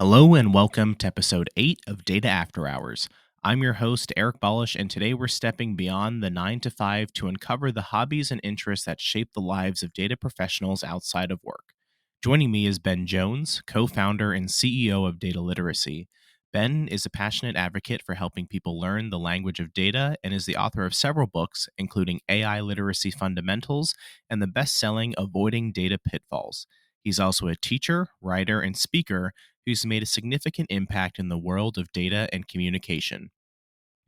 Hello and welcome to episode 8 of Data After Hours. I'm your host, Eric Ballish, and today we're stepping beyond the 9 to 5 to uncover the hobbies and interests that shape the lives of data professionals outside of work. Joining me is Ben Jones, co founder and CEO of Data Literacy. Ben is a passionate advocate for helping people learn the language of data and is the author of several books, including AI Literacy Fundamentals and the best selling Avoiding Data Pitfalls. He's also a teacher, writer, and speaker who's made a significant impact in the world of data and communication.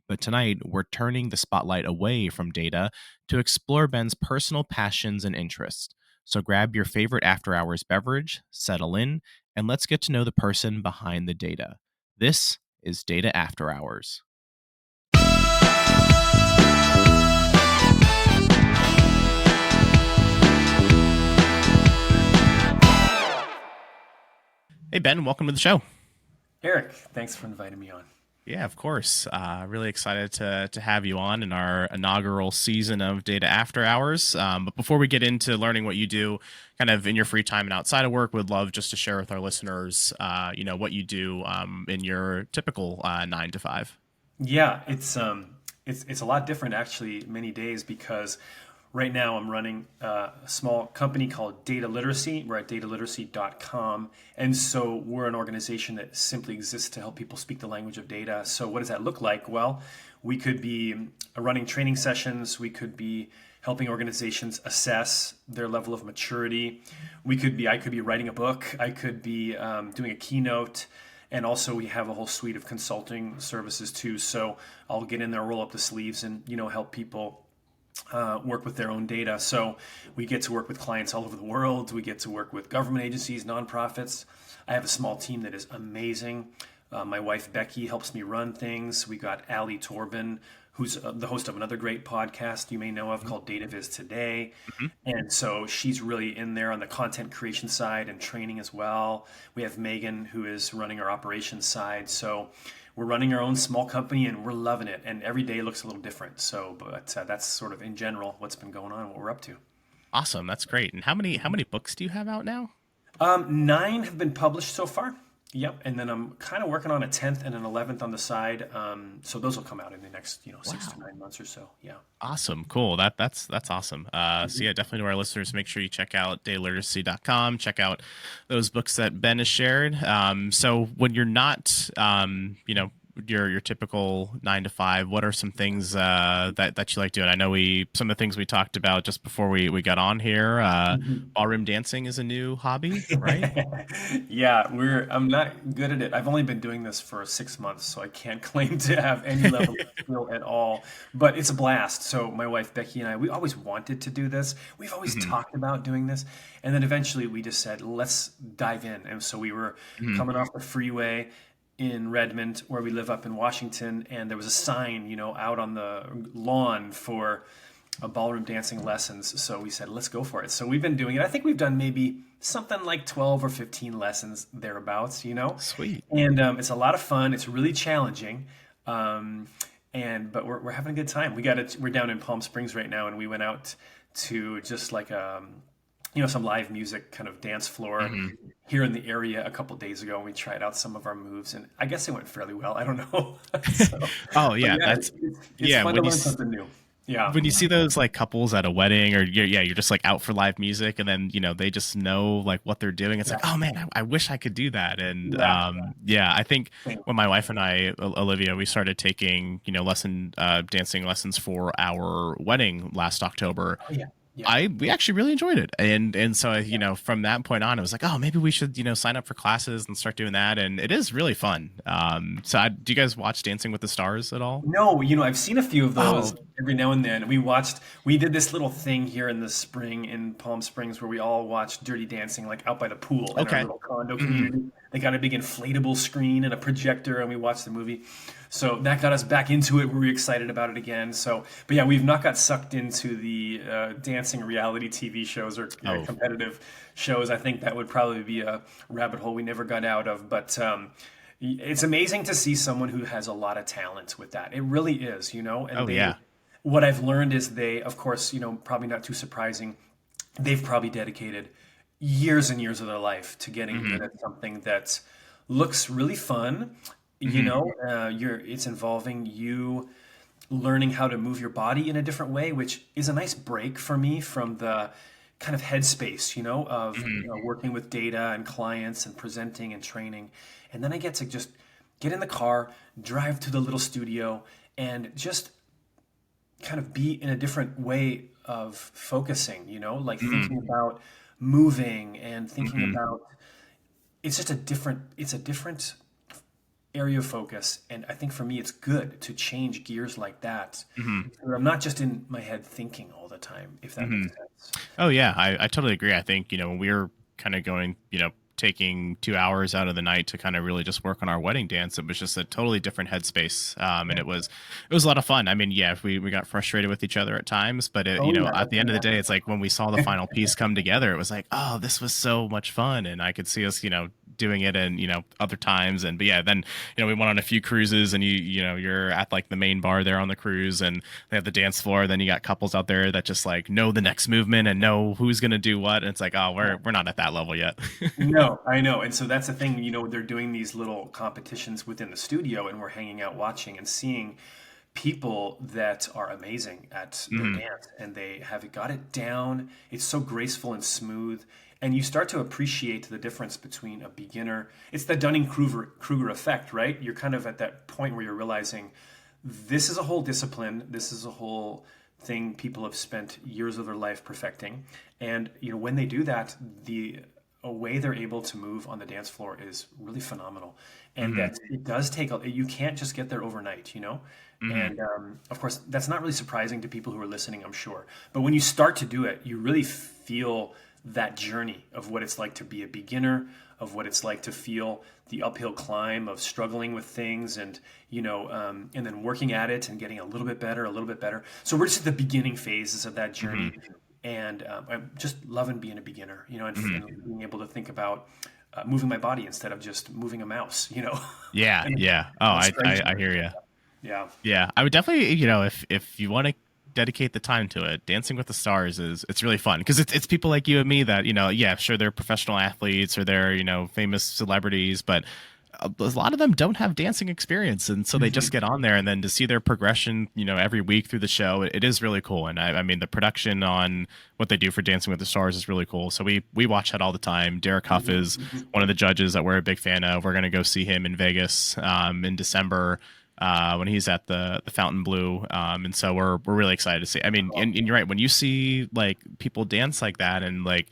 But tonight, we're turning the spotlight away from data to explore Ben's personal passions and interests. So grab your favorite after hours beverage, settle in, and let's get to know the person behind the data. This is Data After Hours. Hey, Ben, welcome to the show. Eric, thanks for inviting me on. Yeah, of course. Really excited to have you on in our inaugural season of Data After Hours. But before we get into learning what you do, kind of in your free time and outside of work, would love just to share with our listeners, what you do in your typical 9 to 5. Yeah, it's a lot different actually many days because right now I'm running a small company called Data Literacy. We're at dataliteracy.com. And so we're an organization that simply exists to help people speak the language of data. So what does that look like? Well, we could be running training sessions. We could be helping organizations assess their level of maturity. I could be writing a book. I could be doing a keynote. And also we have a whole suite of consulting services too. So I'll get in there, roll up the sleeves and, help people work with their own data. So we get to work with clients all over the world. We get to work with government agencies, nonprofits. I have a small team that is amazing. My wife, Becky, helps me run things. We got Ali Torban, who's the host of another great podcast you may know of called Data Viz Today. Mhm. And so she's really in there on the content creation side and training as well. We have Megan, who is running our operations side. So we're running our own small company and we're loving it. And every day looks a little different. But that's sort of in general what's been going on, what we're up to. Awesome, that's great. And how many books do you have out now? 9 have been published so far. Yep, and then I'm kind of working on a 10th and an 11th on the side. So those will come out in the next, 6 to 9 months or so. Yeah. Awesome. Cool. That's awesome. So yeah, definitely to our listeners, make sure you check out dataliteracy.com, check out those books that Ben has shared. So when you're not, your typical 9 to 5, what are some things that you like doing? I know some of the things we talked about just before we got on here. Mhm. Ballroom dancing is a new hobby, right? Yeah, I'm not good at it. I've only been doing this for 6 months, so I can't claim to have any level of skill at all. But it's a blast. So my wife Becky and I, we always wanted to do this. We've always Hmm. talked about doing this, and then eventually we just said, let's dive in. And so we were Hmm. coming off the freeway in Redmond, where we live up in Washington, and there was a sign, out on the lawn for ballroom dancing lessons. So we said, let's go for it. So we've been doing it. I think we've done maybe something like 12 or 15 lessons thereabouts. Sweet. And it's a lot of fun. It's really challenging. Um, but we're having a good time. We're down in Palm Springs right now, and we went out to just like some live music kind of dance floor Hmm. here in the area a couple days ago, and we tried out some of our moves, and I guess it went fairly well. I don't know. So, Oh but yeah, yeah, that's it's yeah. fun to learn something new. Yeah. When you see those like couples at a wedding, or you're just like out for live music, and then they just know like what they're doing. It's like, Yeah. oh man, I wish I could do that. And Yeah. yeah, I think Same. when my wife and I, Olivia, we started taking dancing lessons for our wedding last October. Oh yeah. Yeah. We actually really enjoyed it, and so from that point on, it was like, oh, maybe we should sign up for classes and start doing that, and it is really fun. Do you guys watch Dancing with the Stars at all? No, I've seen a few of those Oh, every now and then. We did this little thing here in the spring in Palm Springs where we all watched Dirty Dancing, like out by the pool in our okay. little condo Mhm. community. They got a big inflatable screen and a projector, and we watched the movie. So that got us back into it. We were excited about it again. But yeah, we've not got sucked into the dancing reality TV shows or Oh, competitive shows. I think that would probably be a rabbit hole we never got out of. But it's amazing to see someone who has a lot of talent with that. It really is, and oh yeah. what I've learned is they, of course, probably not too surprising, they've probably dedicated years and years of their life to getting Hmm. good at something that looks really fun. Hmm. It's involving you learning how to move your body in a different way, which is a nice break for me from the kind of headspace, of Hmm. working with data and clients and presenting and training. And then I get to just get in the car, drive to the little studio, and just kind of be in a different way of focusing, like Hmm. thinking about moving and thinking Hmm. about it's a different area of focus. And I think for me, it's good to change gears like that. Hmm. So that I'm not just in my head thinking all the time, if that Hmm. makes sense. Oh yeah, I totally agree. I think, when we were kind of going, taking 2 hours out of the night to kind of really just work on our wedding dance, it was just a totally different headspace. And it was a lot of fun. I mean, yeah, we got frustrated with each other at times, but Oh yeah, at that's the end of the gonna day, it's like when we saw the final piece come together, it was like, oh, this was so much fun. And I could see us, doing it and, other times. And, but yeah, then, we went on a few cruises and you're at like the main bar there on the cruise and they have the dance floor. Then you got couples out there that just like know the next movement and know who's going to do what. And it's like, oh, happen. we're not at that level yet. No, I know. And so that's the thing, they're doing these little competitions within the studio, and we're hanging out watching and seeing people that are amazing at their Hmm. dance, and they have got it down. It's so graceful and smooth. And you start to appreciate the difference between a beginner. It's the Dunning-Kruger effect, right? You're kind of at that point where you're realizing this is a whole discipline. This is a whole thing people have spent years of their life perfecting. And when they do that, the a way they're able to move on the dance floor is really phenomenal. And Hmm. that it does take you can't just get there overnight. Hmm. And of course, that's not really surprising to people who are listening, I'm sure. But when you start to do it, you really feel that journey of what it's like to be a beginner, of what it's like to feel the uphill climb of struggling with things, and and then working at it and getting a little bit better, a little bit better. So we're just at the beginning phases of that Hmm. journey, and I'm just loving being a beginner, and Hmm. being able to think about moving my body instead of just moving a mouse, Yeah, and yeah. Oh, the strength. I hear you. Yeah. Yeah, I would definitely, if you want to dedicate the time to it, Dancing with the Stars it's really fun because it's people like you and me that, yeah, sure they're professional athletes or they're, famous celebrities, but a lot of them don't have dancing experience, and so they just Mhm. get on there, and then to see their progression, every week through the show, it is really cool. And I mean, the production on what they do for Dancing with the Stars is really cool. So we watch that all the time. Derek Huff Mhm. is Mhm. one of the judges that we're a big fan of. We're gonna go see him in Vegas in December when he's at the Fountain Blue, and so we're really excited to see. I mean, and you're right when you see like people dance like that and like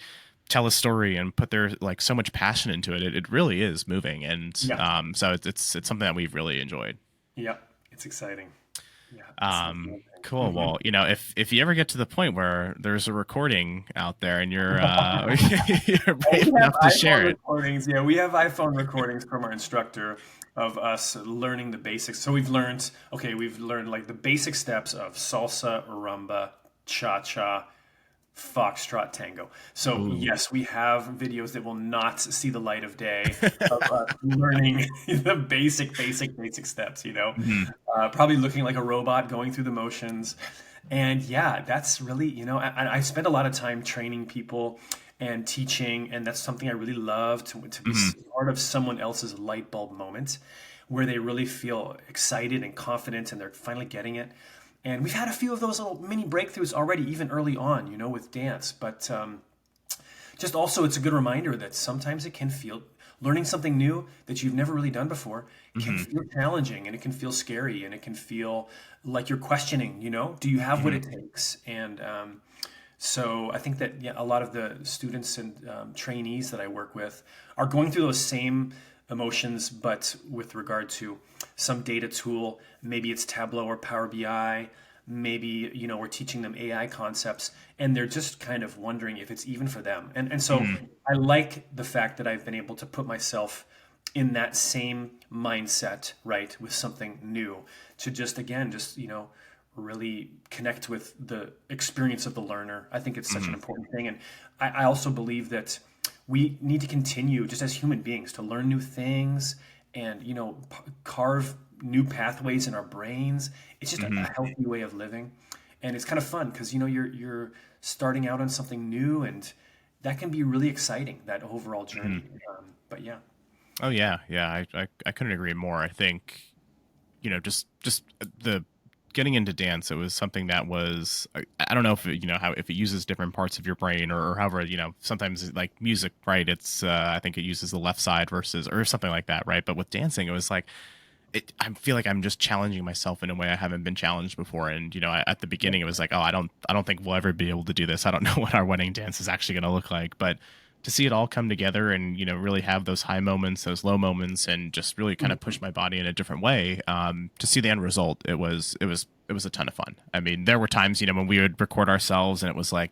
tell a story and put their like so much passion into it, it really is moving, and Yeah. so it's something that we've really enjoyed. Yeah. It's exciting. Yeah. It's amazing. Cool. Mhm. Well, if you ever get to the point where there's a recording out there and you're you're Oh, brave we have enough to iPhone share it. recordings. Yeah, we have iPhone recordings from our instructor of us learning the basics. So we've learned like the basic steps of salsa, rumba, cha-cha, foxtrot, tango. So Ooh. yes, we have videos that will not see the light of day of us learning the basic steps. Mhm. Probably looking like a robot going through the motions. And yeah, that's really, I spend a lot of time training people and teaching, and that's something I really love to be Mhm. part of someone else's light bulb moment where they really feel excited and confident and they're finally getting it. And we've had a few of those little mini breakthroughs already, even early on, with dance. But just also, it's a good reminder that sometimes it can feel learning something new that you've never really done before can Mhm. feel challenging, and it can feel scary, and it can feel like you're questioning, do you have what Mhm. it takes? And so I think that, yeah, a lot of the students and trainees that I work with are going through those same emotions, but with regard to some data tool. Maybe it's Tableau or Power BI. Maybe we're teaching them AI concepts, and they're just kind of wondering if it's even for them. And so Mhm. I like the fact that I've been able to put myself in that same mindset, right, with something new, to just again just really connect with the experience of the learner. I think it's such an Mhm. important thing. And I also believe that we need to continue just as human beings to learn new things and, carve new pathways in our brains. It's just a Mhm. healthy way of living. And it's kind of fun because, you're starting out on something new, and that can be really exciting, that overall Mhm. journey. But yeah. Oh yeah, yeah. I couldn't agree more. I think just the getting into dance. It was something that was I don't know if it, how if it uses different parts of your brain or however sometimes like music, right? It's I think it uses the left side versus or something like that, right? But with dancing, it was like I feel like I'm just challenging myself in a way I haven't been challenged before. And at the beginning, it was like, oh, I don't think we'll ever be able to do this. I don't know what our wedding dance is actually going to look like. But to see it all come together and really have those high moments, those low moments, and just really kind of push my body in a different way. To see the end result, it was a ton of fun. I mean, there were times when we would record ourselves and it was like,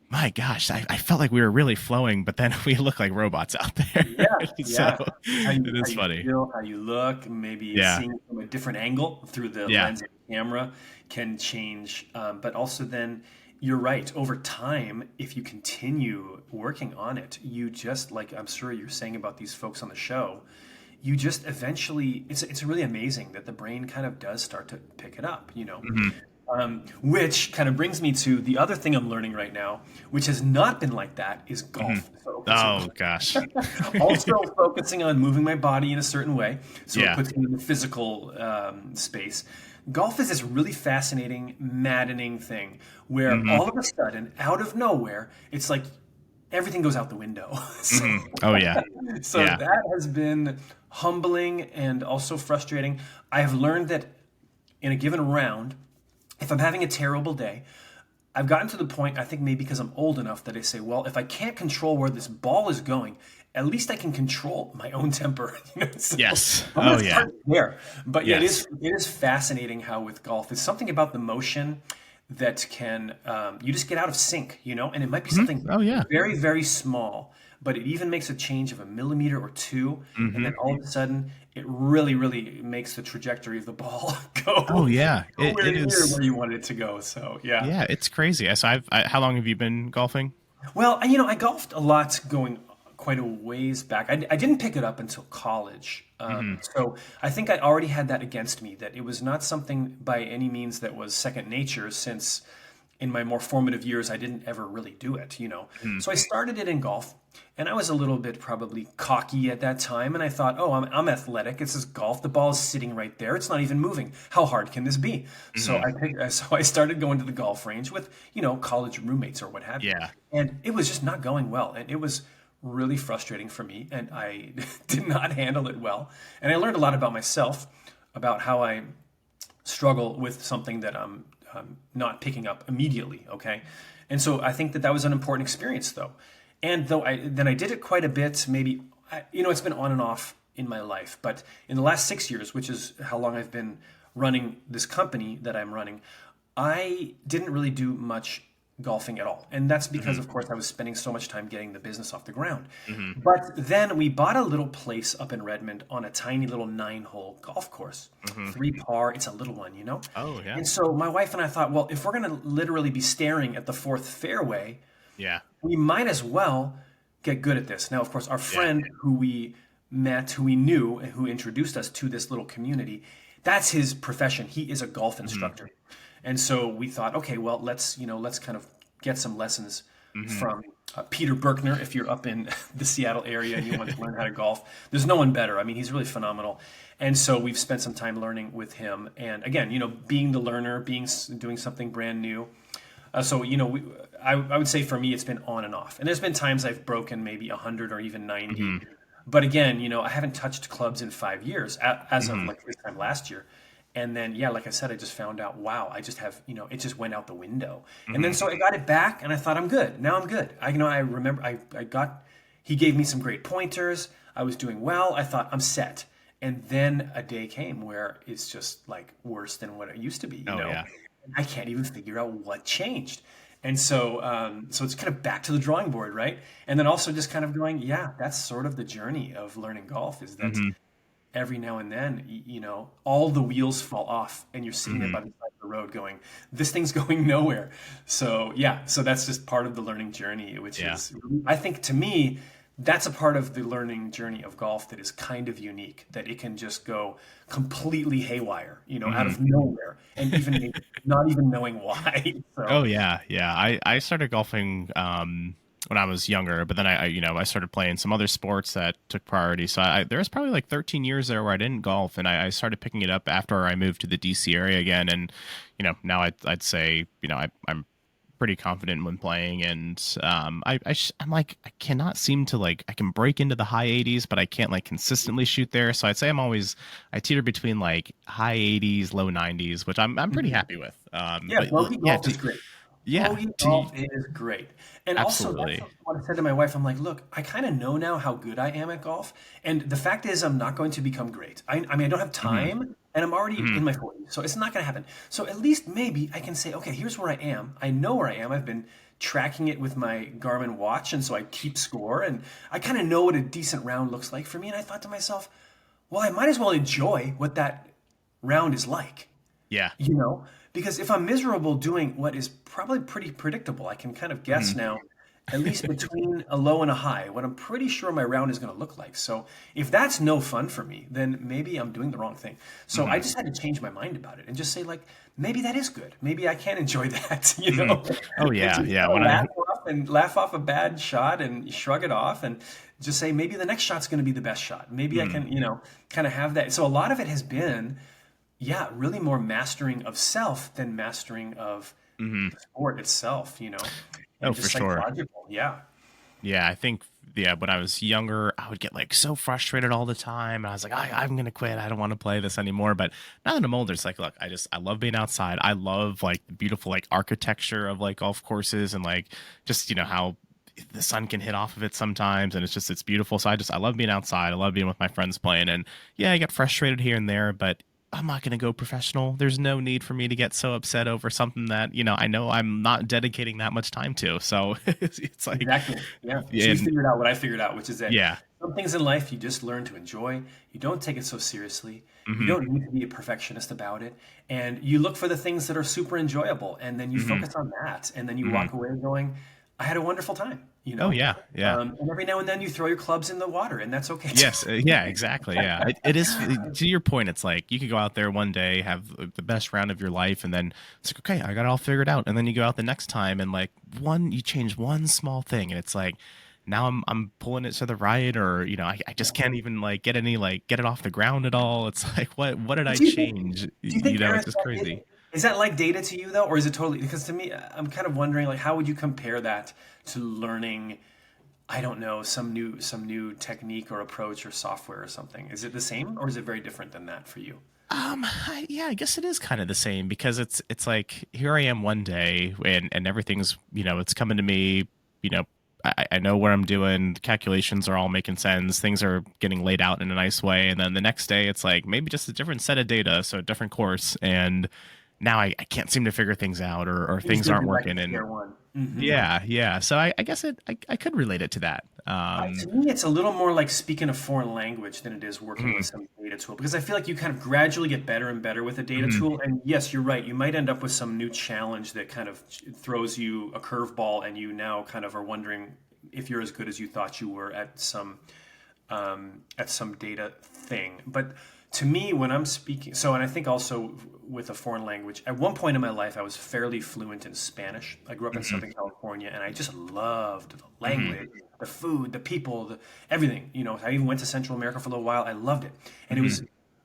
my gosh, I felt like we were really flowing, but then we look like robots out there. Yeah, So yeah. it How is you funny. feel, how you look, maybe Yeah. seeing it from a different angle through the Yeah. lens of the camera can change. But also then you're right. Over time, if you continue working on it, you just like I'm sure you're saying about these folks on the show, you just eventually it's really amazing that the brain kind of does start to pick it up, you know. Mhm. Which kind of brings me to the other thing I'm learning right now, which has not been like that, is Mhm. golf. So, okay, so Oh gosh. also focusing on moving my body in a certain way, so it Yeah. puts me in the physical space. Golf is this really fascinating, maddening thing where Mhm. all of a sudden, out of nowhere, it's like everything goes out the window. So, Mhm. Oh yeah. so Yeah. that has been humbling and also frustrating. I have learned that in a given round, if I'm having a terrible day, I've gotten to the point, I think maybe because I'm old enough that I say, well, if I can't control where this ball is going, at least I can control my own temper. So Yes. I'm going Oh to yeah. start there. But yeah, Yes. it is fascinating how with golf, it's something about the motion that can, you just get out of sync, and it might be Mhm. something Oh yeah. very, very small, but it even makes a change of a millimeter or two. And then Mhm. all of a sudden, it really, really makes the trajectory of the ball Oh go yeah. It nowhere near is. where you want it to go. So yeah. Yeah. It's crazy. So how long have you been golfing? Well, I golfed a lot going quite a ways back. I didn't pick it up until college. Mhm. So I think I already had that against me, that it was not something by any means that was second nature, since in my more formative years, I didn't ever really do it. Mhm. So I started it in golf, and I was a little bit probably cocky at that time. And I thought, oh, I'm athletic. It's just golf. The ball is sitting right there. It's not even moving. How hard can this be? So Mhm. so I started going to the golf range with, college roommates or what have you. Yeah. And it was just not going well. And it was really frustrating for me. And I did not handle it well. And I learned a lot about myself, about how I struggle with something that I'm not picking up immediately. Okay, and so I think that that was an important experience, though. And though I did it quite a bit, maybe it's been on and off in my life, but in the last 6 years, which is how long I've been running this company that I'm running, I didn't really do much golfing at all. And that's because, Mhm. of course, I was spending so much time getting the business off the ground. Mhm. But then we bought a little place up in Redmond on a tiny little 9-hole golf course, Mhm. 3 par. It's a little one. Oh yeah. And so my wife and I thought, well, if we're going to literally be staring at the fourth fairway, Yeah. we might as well get good at this. Now, of course, our Yeah. friend who we met, who we knew, and who introduced us to this little community, that's his profession. He is a golf Mhm. instructor. And so we thought, okay, well, let's kind of get some lessons Mhm. from Peter Berkner. If you're up in the Seattle area and you want to learn how to golf, there's no one better. I mean, he's really phenomenal. And so we've spent some time learning with him. And again, being the learner, doing something brand new. So I would say for me, it's been on and off. And there's been times I've broken maybe 100 or even 90. Mhm. But again, I haven't touched clubs in 5 years, as of Mhm. like this time last year. And then, yeah, like I said, I just found out, wow, I just have, it just went out the window. And then Mhm. so I got it back, and I thought, I'm good. Now I'm good. I remember he gave me some great pointers. I was doing well. I thought I'm set. And then a day came where it's just like worse than what it used to be, Oh yeah. I can't even figure out what changed. And so it's kind of back to the drawing board, right? And then also just kind of going, yeah, that's sort of the journey of learning golf, is that Mhm. every now and then, all the wheels fall off and you're sitting there Mhm. by the side of the road going, this thing's going nowhere. So, yeah, so that's just part of the learning journey, which Yeah. is, I think to me, that's a part of the learning journey of golf that is kind of unique, that it can just go completely haywire, out Mhm. of nowhere, and even maybe not even knowing why. So, Oh yeah. Yeah. I started golfing. when I was younger, but then I started playing some other sports that took priority. So there was probably like 13 years there where I didn't golf, and I started picking it up after I moved to the DC area again. And now I'd say I'm pretty confident when playing, and I'm like I cannot seem to like I can break into the high 80s, but I can't like consistently shoot there. So I'd say I teeter between like high 80s, low 90s, which I'm pretty Mhm. happy with. Yeah, bogey Yeah, golf is great. yeah, Bogey golf is great. And also, that's absolutely. what I said to my wife. I'm like, look, I kind of know now how good I am at golf. And the fact is, I'm not going to become great. I mean, I don't have Hmm. time and I'm already Hmm. in my 40s. So it's not going to happen. So at least maybe I can say, okay, here's where I am. I know where I am. I've been tracking it with my Garmin watch. And so I keep score. And I kind of know what a decent round looks like for me. And I thought to myself, well, I might as well enjoy what that round is like, Yeah. you know? Because if I'm miserable doing what is probably pretty predictable, I can kind of guess Hmm. now, at least between a low and a high, what I'm pretty sure my round is going to look like. So if that's no fun for me, then maybe I'm doing the wrong thing. So I Hmm. just had to change my mind about it and just say, like, maybe that is good. Maybe I can enjoy that, you Hmm. know? Oh And yeah, just yeah. kinda When I laugh off a bad shot and shrug it off and just say, maybe the next shot's going to be the best shot. Maybe I hmm. can, kind of have that. So a lot of it has been yeah, really more mastering of self than mastering of Hmm. the sport itself, Oh, and for just sure. psychological. Yeah. Yeah, I think when I was younger, I would get like so frustrated all the time. And I was like, I'm gonna quit. I don't want to play this anymore. But now that I'm older, it's like, look, I love being outside. I love like the beautiful like architecture of like golf courses and like just how the sun can hit off of it sometimes, and it's beautiful. So I love being outside. I love being with my friends playing. And yeah, I get frustrated here and there, but I'm not going to go professional. There's no need for me to get so upset over something that, I know I'm not dedicating that much time to. So it's like, Exactly. Yeah. So you and figured out what I figured out, which is that yeah. some things in life you just learn to enjoy. You don't take it so seriously. You Hmm. don't need to be a perfectionist about it. And you look for the things that are super enjoyable and then you Hmm. focus on that. And then you Hmm. walk away going, I had a wonderful time, you Oh know? yeah, yeah. And every now and then you throw your clubs in the water and that's okay too. Yes, yeah, exactly. Yeah, it is to your point. It's like you could go out there one day, have the best round of your life, and then it's like, okay, I got it all figured out. And then you go out the next time, and like you change one small thing, and it's like now I'm pulling it to the right, or I just can't even like get it off the ground at all. It's like what did I Do you think change? Eric, It's just that crazy. is that like data to you though, or is it totally? Because to me, I'm kind of wondering like how would you compare that to learning, I don't know, some new technique or approach or software or something? Is it the same or is it very different than that for you? Yeah, I guess it is kind of the same because it's like here I am one day and everything's it's coming to me, you know, I know what I'm doing, the calculations are all making sense, things are getting laid out in a nice way, and then the next day it's like maybe just a different set of data, so a different course, and now I can't seem to figure things out or You just things go aren't through like working and square one. Hmm. yeah, yeah. So I guess I could relate it to that. To me, it's a little more like speaking a foreign language than it is working with Mhm, some data tool because I feel like you kind of gradually get better and better with a data mhm, tool. And yes, you're right. You might end up with some new challenge that kind of throws you a curveball, and you now kind of are wondering if you're as good as you thought you were at some data thing. But to me, when I'm speaking, so and I think also with a foreign language, at one point in my life, I was fairly fluent in Spanish. I grew up in mhm, Southern California, and I just loved the mhm, language, the food, the people, everything. I even went to Central America for a little while. I loved it, and it mhm, was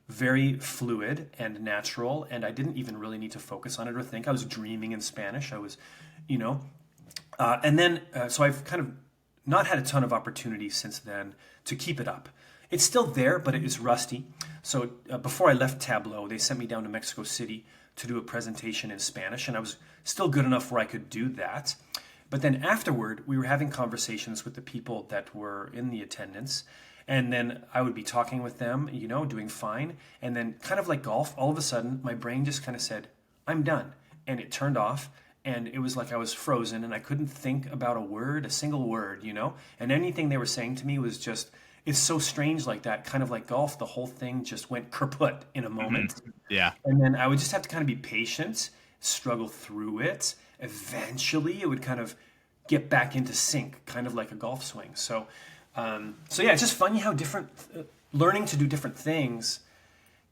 very fluid and natural, and I didn't even really need to focus on it or think. I was dreaming in Spanish. I was, you know, and then, so I've kind of not had a ton of opportunities since then to keep it up. It's still there, but it is rusty. So before I left Tableau, they sent me down to Mexico City to do a presentation in Spanish, and I was still good enough where I could do that. But then afterward, we were having conversations with the people that were in the attendance. And then I would be talking with them, doing fine. And then, kind of like golf, all of a sudden, my brain just kind of said, I'm done. And it turned off. And it was like I was frozen and I couldn't think about a single word. And anything they were saying to me was just, it's so strange like that. Kind of like golf, the whole thing just went kaput in a mhm. moment. Yeah. And then I would just have to kind of be patient, struggle through it. Eventually, it would kind of get back into sync, kind of like a golf swing. So yeah, it's just funny how different learning to do different things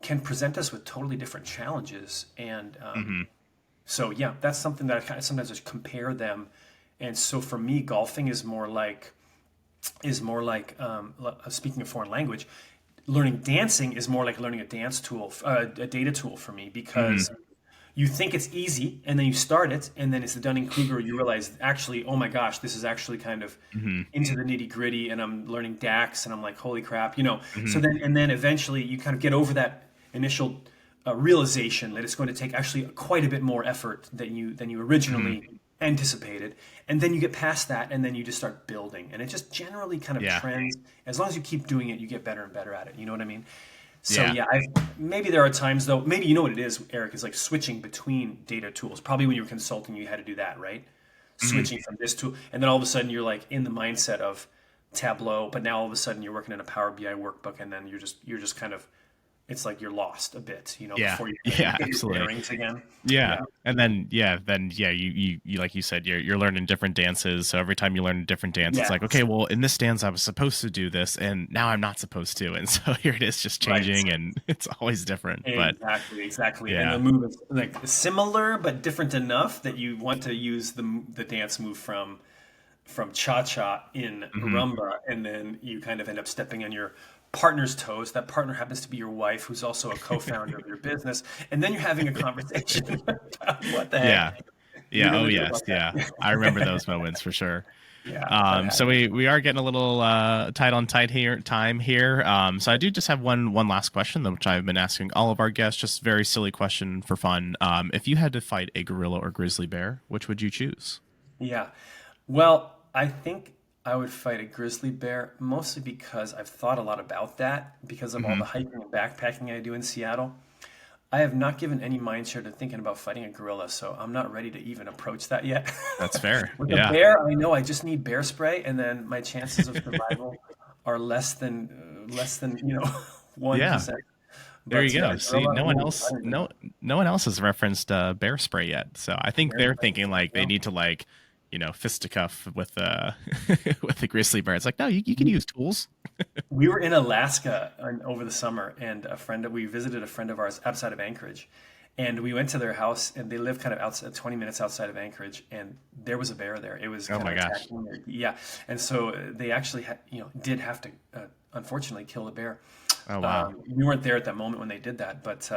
can present us with totally different challenges. And Mhm. so yeah, that's something that I kind of sometimes just compare them And so for me, golfing is more like speaking a foreign language. Learning dancing is more like learning a dance tool, a data tool for me, because you think it's easy and then you start it and then it's the Dunning-Kruger. You realize actually, oh my gosh, this is actually kind of into the nitty gritty, and I'm learning DAX and I'm like, holy crap, So then eventually you kind of get over that initial realization that it's going to take actually quite a bit more effort than you originally anticipated. And then you get past that and then you just start building, and it just generally kind of trends. As long as you keep doing it, you get better and better at it. You know what I mean? So maybe there are times though, maybe you know what it is, Eric, is like switching between data tools. Probably when you were consulting, you had to do that, right? Switching from this tool, and then all of a sudden you're like in the mindset of Tableau, but now all of a sudden you're working in a Power BI workbok, and then you're just kind of, it's like you're lost a bit, before you get absolutely. your bearings again. And then you like you said, you're learning different dances. So every time you learn a different dance, it's like, okay, well, in this dance I was supposed to do this, and now I'm not supposed to, and so here it is, just changing, and it's always different. Exactly. And the move is like similar but different enough that you want to use the dance move from cha-cha in rumba, and then you kind of end up stepping on your partner's toes. That partner happens to be your wife, who's also a co-founder of your business, and then you're having a conversation about what the heck. Oh yes, I remember those moments for sure. So we are getting a little tight on time here. So I do just have one last question, though, which I've been asking all of our guests, just very silly question for fun. If you had to fight a gorilla or grizzly bear, which would you choose? Well, I think I would fight a grizzly bear, mostly because I've thought a lot about that because of all the hiking and backpacking I do in Seattle. I have not given any mind share to thinking about fighting a gorilla, so I'm not ready to even approach that yet. That's fair. With a bear, I know I just need bear spray, and then my chances of survival are less than 1%. There you go. See, no one else has referenced bear spray yet. So I think they're thinking like they need to fisticuff with with the grizzly bear. It's like, no, you can use tools. We were in Alaska over the summer, and we visited a friend of ours outside of Anchorage, and we went to their house, and they live kind of outside, 20 minutes outside of Anchorage, and there was a bear there. It was and so they actually did have to unfortunately kill the bear. Oh wow. We weren't there at that moment when they did that, but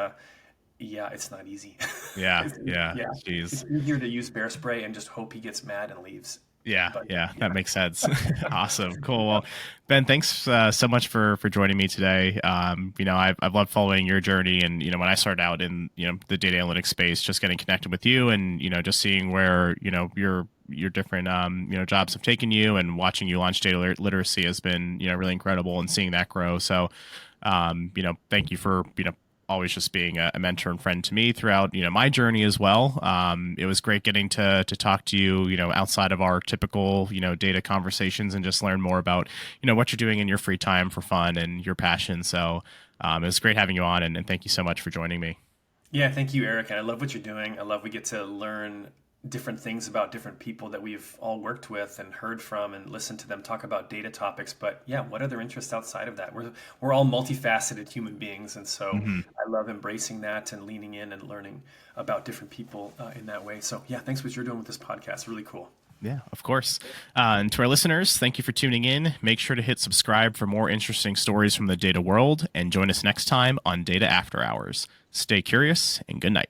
it's not easy. Jeez. It's easier to use bear spray and just hope he gets mad and leaves. That makes sense. Awesome. Cool. Well, Ben, thanks so much for joining me today. I've loved following your journey, and when I started out in the data analytics space, just getting connected with you, and just seeing where your different jobs have taken you, and watching you launch data literacy has been really incredible, and seeing that grow. So thank you for always just being a mentor and friend to me throughout my journey as well. It was great getting to talk to you outside of our typical data conversations, and just learn more about what you're doing in your free time for fun and your passion. So it was great having you on, and thank you so much for joining me. Thank you, Eric. I love what you're doing. I love we get to learn different things about different people that we've all worked with and heard from, and listened to them talk about data topics. But what are their interests outside of that? We're all multifaceted human beings, and so I love embracing that and leaning in and learning about different people in that way. So thanks for what you're doing with this podcast. Really cool. Yeah, of course. And to our listeners, thank you for tuning in. Make sure to hit subscribe for more interesting stories from the data world, and join us next time on Data After Hours. Stay curious, and good night.